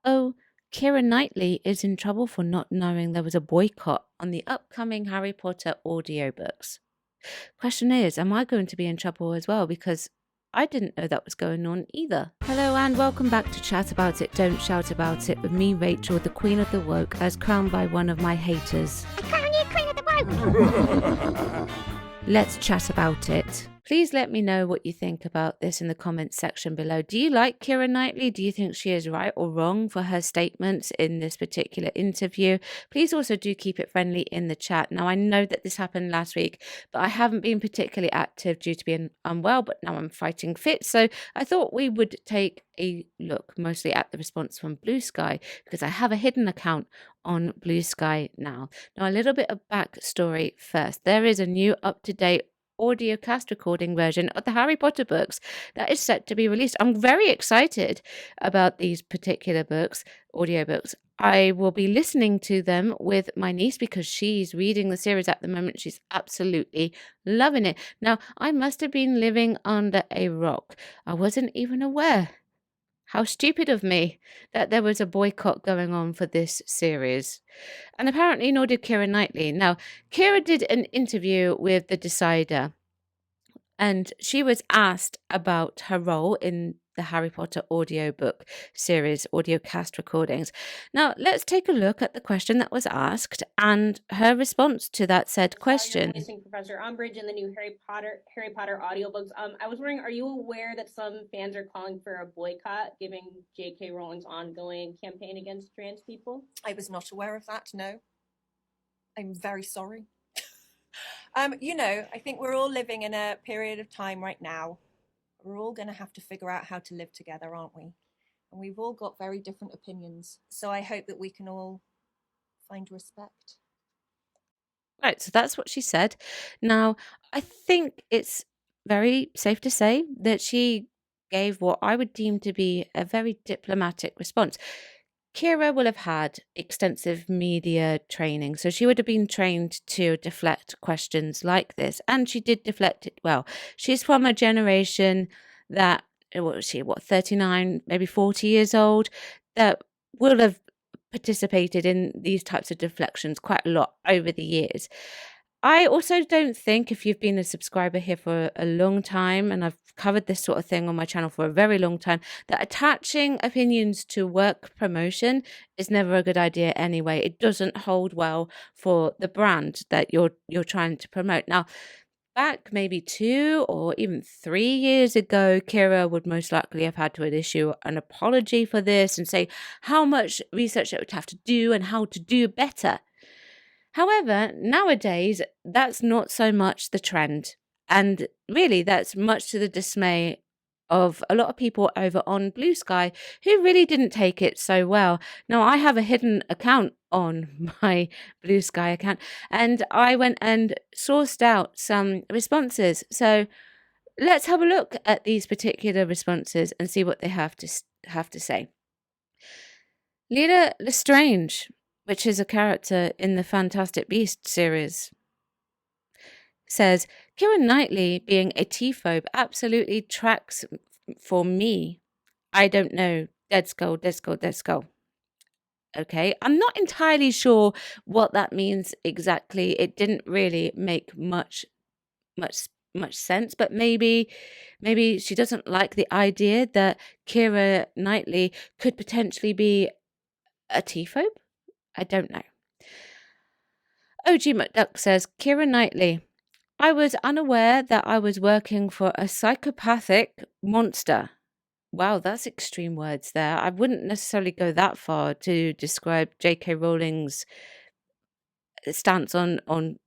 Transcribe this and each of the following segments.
Oh, Keira Knightley is in trouble for not knowing there was a boycott on the upcoming Harry Potter audiobooks. Question is, am I going to be in trouble as well? Because I didn't know that was going on either. Hello and welcome back to Chat About It, Don't Shout About It with me, Rachel, the Queen of the Woke, as crowned by one of my haters. I crown you Queen of the Woke! Let's chat about it. Please let me know what you think about this in the comments section below. Do you like Keira Knightley? Do you think she is right or wrong for her statements in this particular interview? Please also do keep it friendly in the chat. Now, I know that this happened last week, but I haven't been particularly active due to being unwell, but now I'm fighting fit. So I thought we would take a look mostly at the response from Blue Sky because I have a hidden account on Blue Sky now. Now, a little bit of backstory first. There is a new up-to-date audio cast recording version of the Harry Potter books that is set to be released. I'm very excited about these particular books, audiobooks. I will be listening to them with my niece because she's reading the series at the moment. She's absolutely loving it. Now, I must have been living under a rock. I wasn't even aware. How stupid of me that there was a boycott going on for this series. And apparently nor did Keira Knightley. Now, Keira did an interview with The Decider, and she was asked about her role in the Harry Potter audiobook series, audio cast recordings. Now, let's take a look at the question that was asked and her response to that said question. Voicing Professor Umbridge in the new Harry Potter audiobooks. I was wondering, are you aware that some fans are calling for a boycott, giving J.K. Rowling's ongoing campaign against trans people? I was not aware of that, no. I'm very sorry. I think we're all living in a period of time right now. We're all going to have to figure out how to live together, aren't we? And we've all got very different opinions. So I hope that we can all find respect. Right, so that's what she said. Now, I think it's very safe to say that she gave what I would deem to be a very diplomatic response. Keira will have had extensive media training, so she would have been trained to deflect questions like this, and she did deflect it well. She's from a generation that, what was she, 39, maybe 40 years old, that will have participated in these types of deflections quite a lot over the years. I also don't think, if you've been a subscriber here for a long time, and I've covered this sort of thing on my channel for a very long time, that attaching opinions to work promotion is never a good idea anyway. It doesn't hold well for the brand that you're trying to promote. Now, back maybe 2 or even 3 years ago, Keira would most likely have had to issue an apology for this and say how much research it would have to do and how to do better. However, nowadays, that's not so much the trend. And really, that's much to the dismay of a lot of people over on Blue Sky who really didn't take it so well. Now, I have a hidden account on my Blue Sky account, and I went and sourced out some responses. So let's have a look at these particular responses and see what they have to say. Lila Lestrange, which is a character in the Fantastic Beasts series, says, Keira Knightley being a T-phobe absolutely tracks for me. I don't know. Dead skull, dead skull, dead skull. Okay, I'm not entirely sure what that means exactly. It didn't really make much sense, but maybe she doesn't like the idea that Keira Knightley could potentially be a T-phobe. I don't know. OG McDuck says, Keira Knightley, I was unaware that I was working for a psychopathic monster. Wow, that's extreme words there. I wouldn't necessarily go that far to describe J.K. Rowling's stance on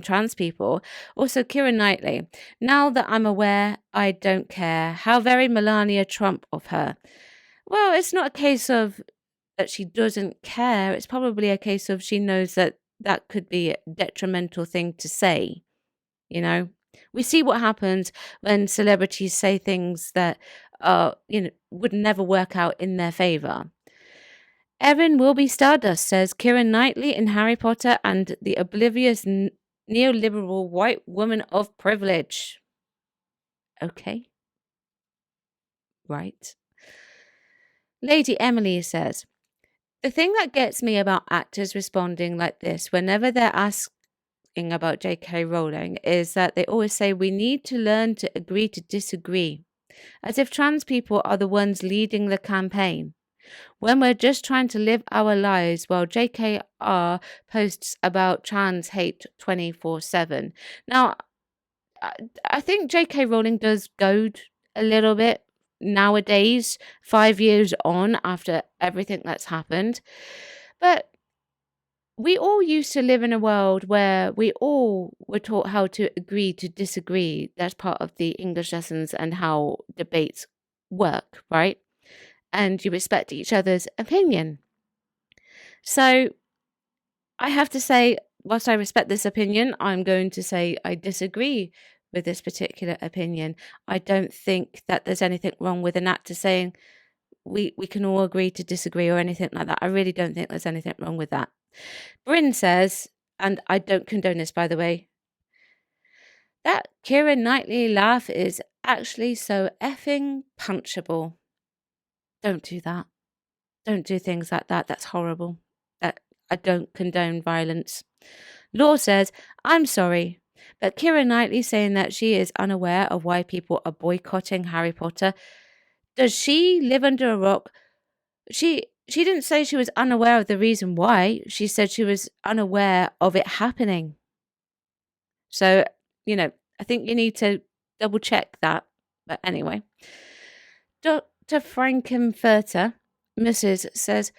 trans people. Also, Keira Knightley, now that I'm aware, I don't care. How very Melania Trump of her. Well, it's not a case of that she doesn't care. It's probably a case of she knows that that could be a detrimental thing to say. You know, we see what happens when celebrities say things that would never work out in their favor. Evan Wilby Stardust says Keira Knightley in Harry Potter and the oblivious neoliberal white woman of privilege. Okay. Right. Lady Emily says, the thing that gets me about actors responding like this whenever they're asking about J.K. Rowling is that they always say we need to learn to agree to disagree, as if trans people are the ones leading the campaign, when we're just trying to live our lives while JKR posts about trans hate 24/7. Now, I think J.K. Rowling does goad a little bit nowadays, 5 years on after everything that's happened. But we all used to live in a world where we all were taught how to agree to disagree. That's part of the English lessons and how debates work, right? And you respect each other's opinion. So I have to say, whilst I respect this opinion, I'm going to say I disagree with this particular opinion. I don't think that there's anything wrong with an actor saying we can all agree to disagree or anything like that. I really don't think there's anything wrong with that. Bryn says, and I don't condone this, by the way, that Keira Knightley laugh is actually so effing punchable. Don't do that. Don't do things like that. That's horrible. I don't condone violence. Law says, I'm sorry, but Keira Knightley saying that she is unaware of why people are boycotting Harry Potter. Does she live under a rock? She didn't say she was unaware of the reason why. She said she was unaware of it happening. So, I think you need to double check that. But anyway, Dr. Frankenfurter, Mrs. says,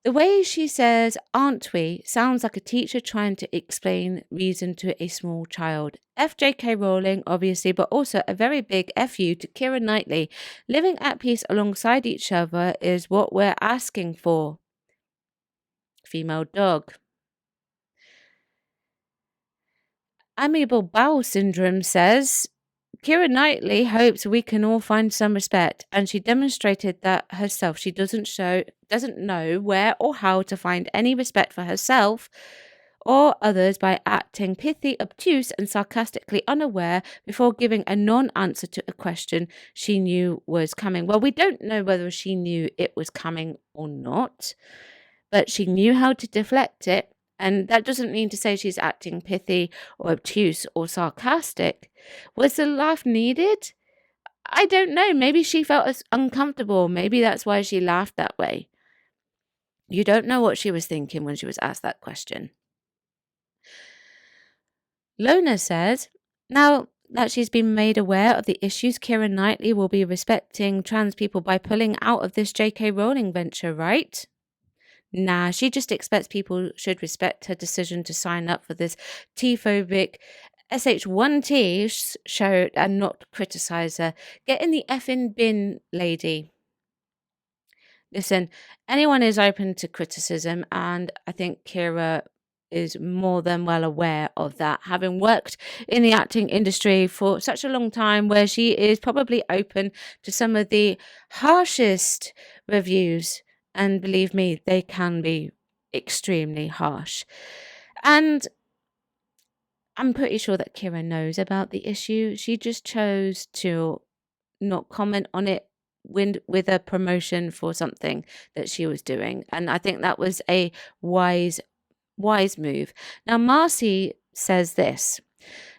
the way she says, aren't we, sounds like a teacher trying to explain reason to a small child. J.K. Rowling, obviously, but also a very big FU to Keira Knightley. Living at peace alongside each other is what we're asking for. Female dog. Amiable Bowel Syndrome says, Keira Knightley hopes we can all find some respect, and she demonstrated that herself. She doesn't know where or how to find any respect for herself or others by acting pithy, obtuse, and sarcastically unaware before giving a non-answer to a question she knew was coming. Well, we don't know whether she knew it was coming or not, but she knew how to deflect it. And that doesn't mean to say she's acting pithy or obtuse or sarcastic. Was the laugh needed? I don't know. Maybe she felt uncomfortable. Maybe that's why she laughed that way. You don't know what she was thinking when she was asked that question. Lona says, now that she's been made aware of the issues, Keira Knightley will be respecting trans people by pulling out of this J.K. Rowling venture, right? Nah, she just expects people should respect her decision to sign up for this T-phobic SH1T show and not criticize her. Get in the effing bin, lady. Listen, anyone is open to criticism, and I think Keira is more than well aware of that, having worked in the acting industry for such a long time, where she is probably open to some of the harshest reviews. And believe me, they can be extremely harsh. And I'm pretty sure that Keira knows about the issue. She just chose to not comment on it with a promotion for something that she was doing. And I think that was a wise move. Now, Marcy says this.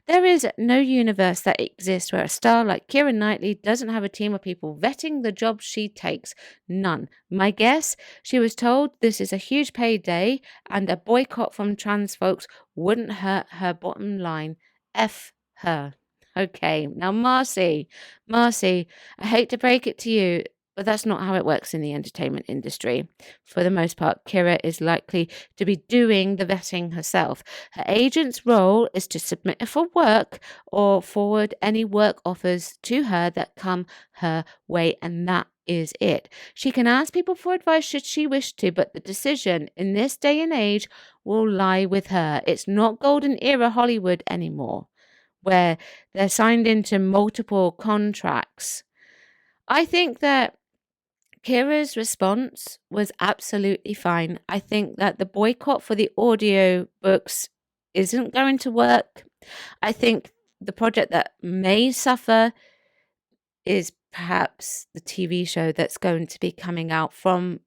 There is no universe that exists where a star like Keira Knightley doesn't have a team of people vetting the job she takes. None. My guess, she was told this is a huge payday and a boycott from trans folks wouldn't hurt her bottom line. F her. Okay, now Marcy, I hate to break it to you, but that's not how it works in the entertainment industry. For the most part, Keira is likely to be doing the vetting herself. Her agent's role is to submit her for work or forward any work offers to her that come her way, and that is it. She can ask people for advice should she wish to, but the decision in this day and age will lie with her. It's not golden era Hollywood anymore, where they're signed into multiple contracts. I think that Kira's response was absolutely fine. I think that the boycott for the audio books isn't going to work. I think the project that may suffer is perhaps the TV show that's going to be coming out from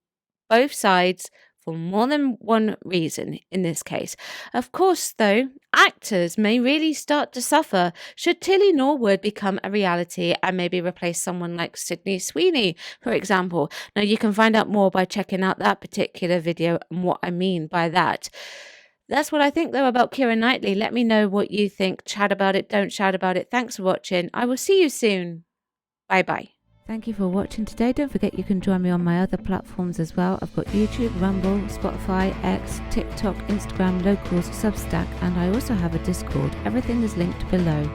both sides for more than one reason in this case. Of course, though, actors may really start to suffer should Tilly Norwood become a reality and maybe replace someone like Sydney Sweeney, for example. Now, you can find out more by checking out that particular video and what I mean by that. That's what I think, though, about Keira Knightley. Let me know what you think. Chat about it, don't shout about it. Thanks for watching. I will see you soon. Bye-bye. Thank you for watching today. Don't forget you can join me on my other platforms as well. I've got YouTube, Rumble, Spotify, X, TikTok, Instagram, Locals, Substack, and I also have a Discord. Everything is linked below.